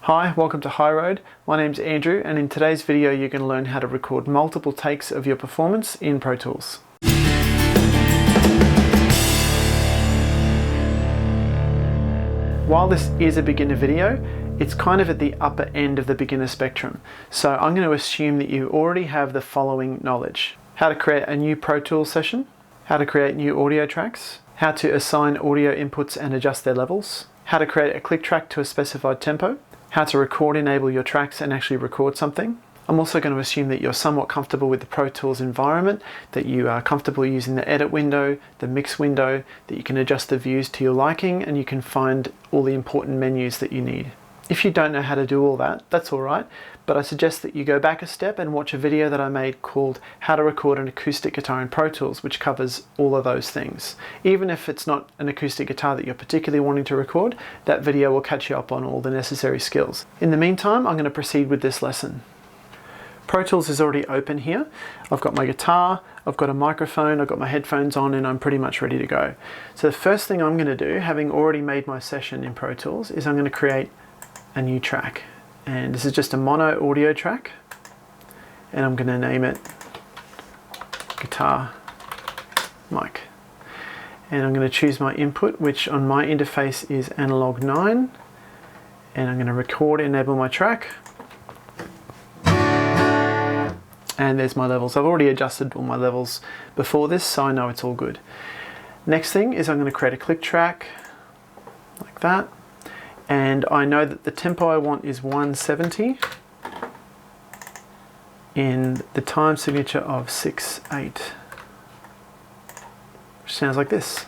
Hi, welcome to High Road. My name's Andrew, and in today's video you're going to learn how to record multiple takes of your performance in Pro Tools. While this is a beginner video, it's kind of at the upper end of the beginner spectrum. So I'm going to assume that you already have the following knowledge: how to create a new Pro Tools session, how to create new audio tracks, how to assign audio inputs and adjust their levels, how to create a click track to a specified tempo, how to record enable your tracks and actually record something. I'm also going to assume that you're somewhat comfortable with the Pro Tools environment, that you are comfortable using the edit window, the mix window, that you can adjust the views to your liking, and you can find all the important menus that you need. If you don't know how to do all that, that's alright, but I suggest that you go back a step and watch a video that I made called How to Record an Acoustic Guitar in Pro Tools, which covers all of those things. Even if it's not an acoustic guitar that you're particularly wanting to record, that video will catch you up on all the necessary skills. In the meantime, I'm going to proceed with this lesson. Pro Tools is already open here. I've got my guitar, I've got a microphone, I've got my headphones on, and I'm pretty much ready to go. So the first thing I'm going to do, having already made my session in Pro Tools, is I'm going to create a new track. And this is just a mono audio track, and I'm going to name it Guitar Mic. And I'm going to choose my input, which on my interface is analog 9, and I'm going to record enable my track. And there's my levels. I've already adjusted all my levels before this, so I know it's all good. Next thing is I'm going to create a click track like that. And I know that the tempo I want is 170 in the time signature of 6/8, which sounds like this.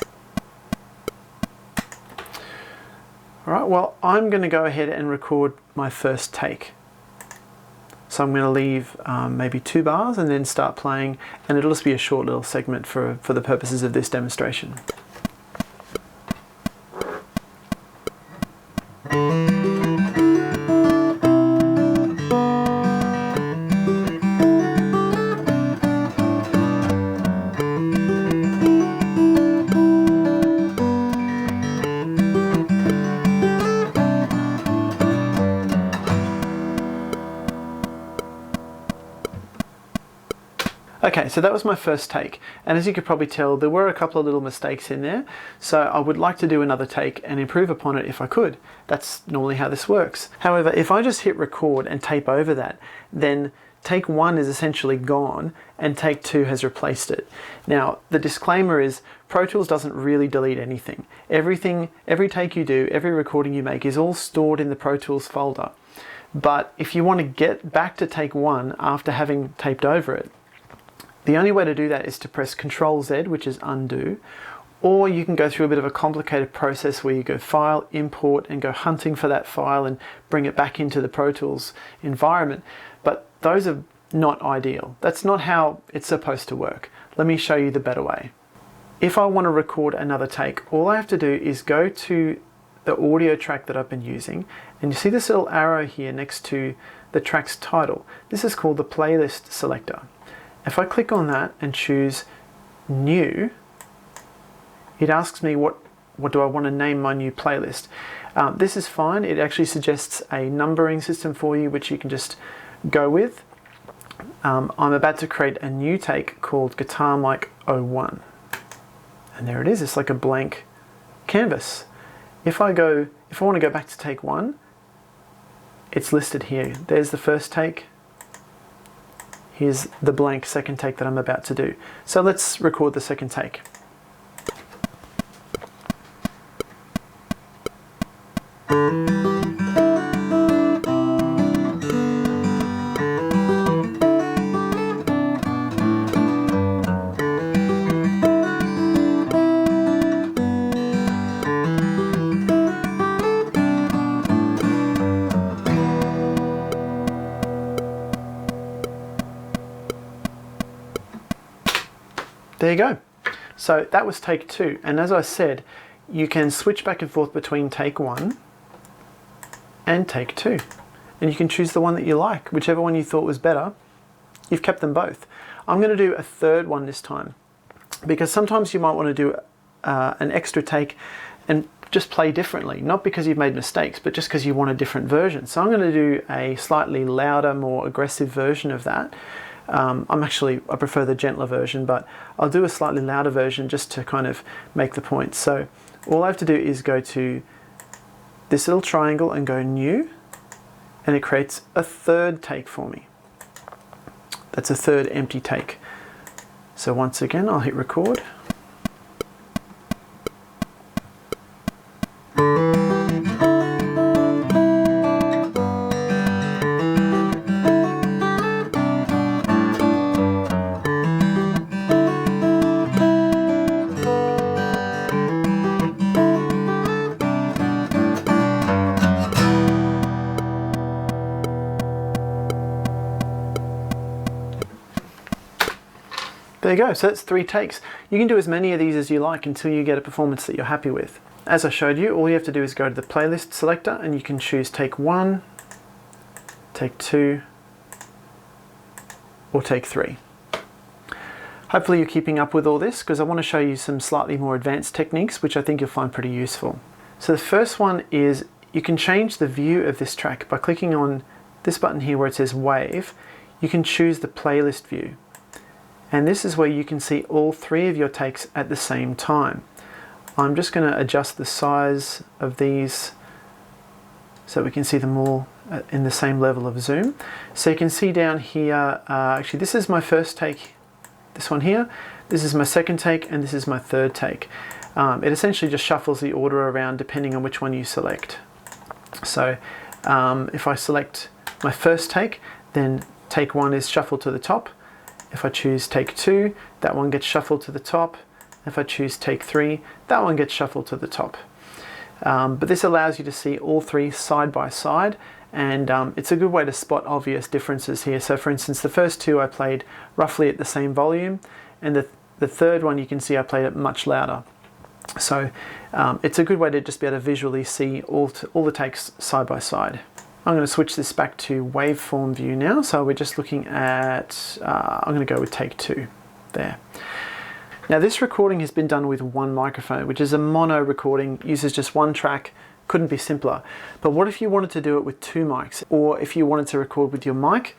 Alright, well, I'm going to go ahead and record my first take. So I'm going to leave maybe 2 bars and then start playing, and it'll just be a short little segment for the purposes of this demonstration. Okay, so that was my first take, and as you could probably tell, there were a couple of little mistakes in there, so I would like to do another take and improve upon it if I could. That's normally how this works. However, if I just hit record and tape over that, then take 1 is essentially gone and take 2 has replaced it. Now, the disclaimer is Pro Tools doesn't really delete anything. Every take you do, every recording you make is all stored in the Pro Tools folder. But if you want to get back to take 1 after having taped over it, the only way to do that is to press Ctrl-Z, which is undo, or you can go through a bit of a complicated process where you go File, Import, and go hunting for that file and bring it back into the Pro Tools environment. But those are not ideal. That's not how it's supposed to work. Let me show you the better way. If I want to record another take, all I have to do is go to the audio track that I've been using, and you see this little arrow here next to the track's title. This is called the playlist selector. If I click on that and choose New, it asks me what do I want to name my new playlist. This is fine. It actually suggests a numbering system for you, which you can just go with. I'm about to create a new take called Guitar Mic 01. And there it is. It's like a blank canvas. If I want to go back to take 1, it's listed here. There's the first take. Here's the blank second take that I'm about to do. So let's record the second take. There you go. So that was take 2, and as I said, you can switch back and forth between take 1 and take 2, and you can choose the one that you like, whichever one you thought was better. You've kept them both. I'm going to do a third one this time, because sometimes you might want to do an extra take and just play differently, not because you've made mistakes, but just because you want a different version. So I'm going to do a slightly louder, more aggressive version of that. I prefer the gentler version, but I'll do a slightly louder version just to kind of make the point. So all I have to do is go to this little triangle and go new, and it creates a third take for me. That's a third empty take. So once again, I'll hit record. There you go, so that's 3 takes. You can do as many of these as you like until you get a performance that you're happy with. As I showed you, all you have to do is go to the playlist selector and you can choose take 1, take 2, or take 3. Hopefully you're keeping up with all this, because I want to show you some slightly more advanced techniques which I think you'll find pretty useful. So the first one is you can change the view of this track by clicking on this button here where it says wave. You can choose the playlist view. And this is where you can see all 3 of your takes at the same time. I'm just going to adjust the size of these so we can see them all in the same level of zoom. So you can see down here, actually this is my first take, this one here, this is my second take, and this is my third take. It essentially just shuffles the order around depending on which one you select. So if I select my first take, then take 1 is shuffled to the top. If I choose take 2, that one gets shuffled to the top. If I choose take 3, that one gets shuffled to the top. But this allows you to see all 3 side by side, and it's a good way to spot obvious differences here. So for instance, the first 2 I played roughly at the same volume, and the third one you can see I played it much louder. So it's a good way to just be able to visually see all the takes side by side. I'm going to switch this back to waveform view now. So we're just looking at, I'm going to go with take 2 there. Now this recording has been done with 1 microphone, which is a mono recording, uses just 1 track, couldn't be simpler. But what if you wanted to do it with 2 mics? Or if you wanted to record with your mic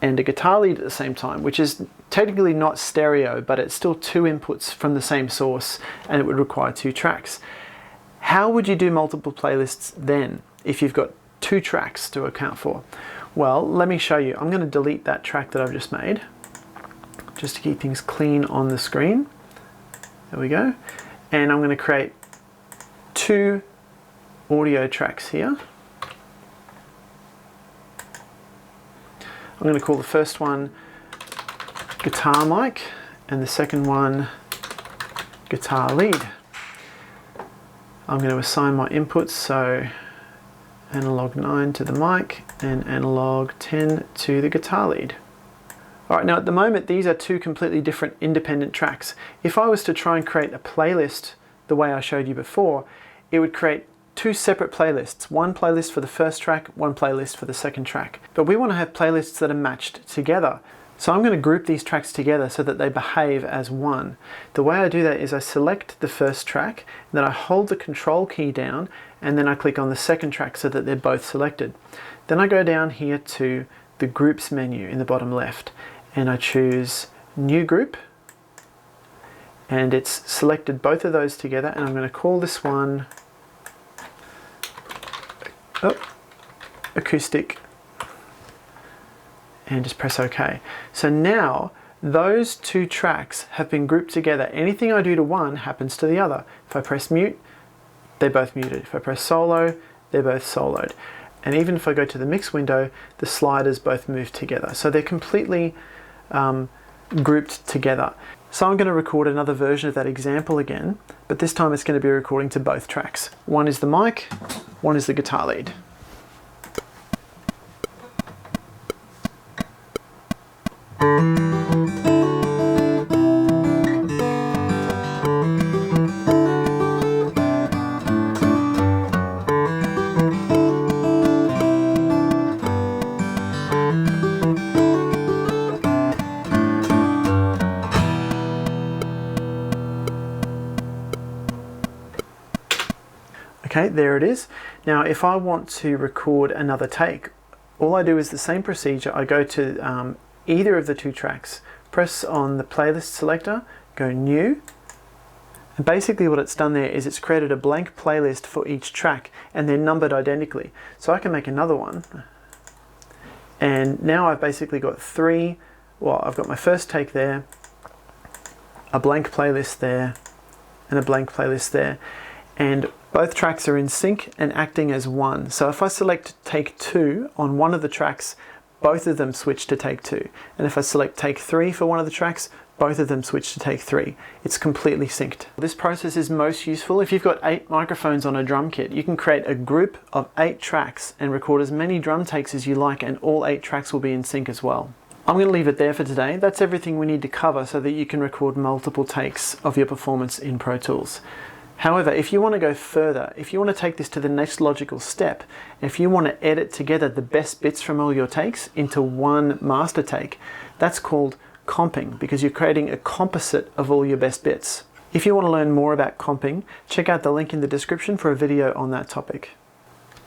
and a guitar lead at the same time, which is technically not stereo, but it's still 2 inputs from the same source, and it would require 2 tracks. How would you do multiple playlists then if you've got 2 tracks to account for? Well, let me show you. I'm going to delete that track that I've just made, just to keep things clean on the screen. There we go. And I'm going to create 2 audio tracks here. I'm going to call the first one guitar mic and the second one guitar lead. I'm going to assign my inputs, so analog 9 to the mic and analog 10 to the guitar lead. Alright, now at the moment these are 2 completely different independent tracks. If I was to try and create a playlist the way I showed you before, it would create 2 separate playlists. 1 playlist for the first track, 1 playlist for the second track. But we want to have playlists that are matched together. So I'm going to group these tracks together so that they behave as one. The way I do that is I select the first track, then I hold the control key down, and then I click on the second track so that they're both selected. Then I go down here to the groups menu in the bottom left, and I choose new group, and it's selected both of those together, and I'm going to call this one acoustic, and just press OK. So now those 2 tracks have been grouped together. Anything I do to one happens to the other. If I press mute, they're both muted. If I press solo, they're both soloed. And even if I go to the mix window, the sliders both move together. So they're completely grouped together. So I'm going to record another version of that example again, but this time it's going to be recording to both tracks. One is the mic, one is the guitar lead. Okay, there it is. Now if I want to record another take, all I do is the same procedure. I go to either of the two tracks, press on the playlist selector, go new, and basically what it's done there is it's created a blank playlist for each track and they're numbered identically. So I can make another one, and now I've basically got three. Well, I've got my first take there, a blank playlist there, and a blank playlist there, and both tracks are in sync and acting as one. So if I select take 2 on one of the tracks, both of them switch to take 2. And if I select take 3 for one of the tracks, both of them switch to take 3. It's completely synced. This process is most useful if you've got 8 microphones on a drum kit. You can create a group of 8 tracks and record as many drum takes as you like, and all 8 tracks will be in sync as well. I'm going to leave it there for today. That's everything we need to cover so that you can record multiple takes of your performance in Pro Tools. However, if you want to go further, if you want to take this to the next logical step, if you want to edit together the best bits from all your takes into one master take, that's called comping, because you're creating a composite of all your best bits. If you want to learn more about comping, check out the link in the description for a video on that topic.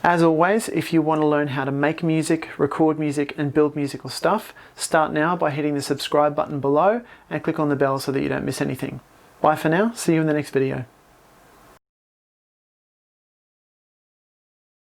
As always, if you want to learn how to make music, record music, and build musical stuff, start now by hitting the subscribe button below and click on the bell so that you don't miss anything. Bye for now, see you in the next video.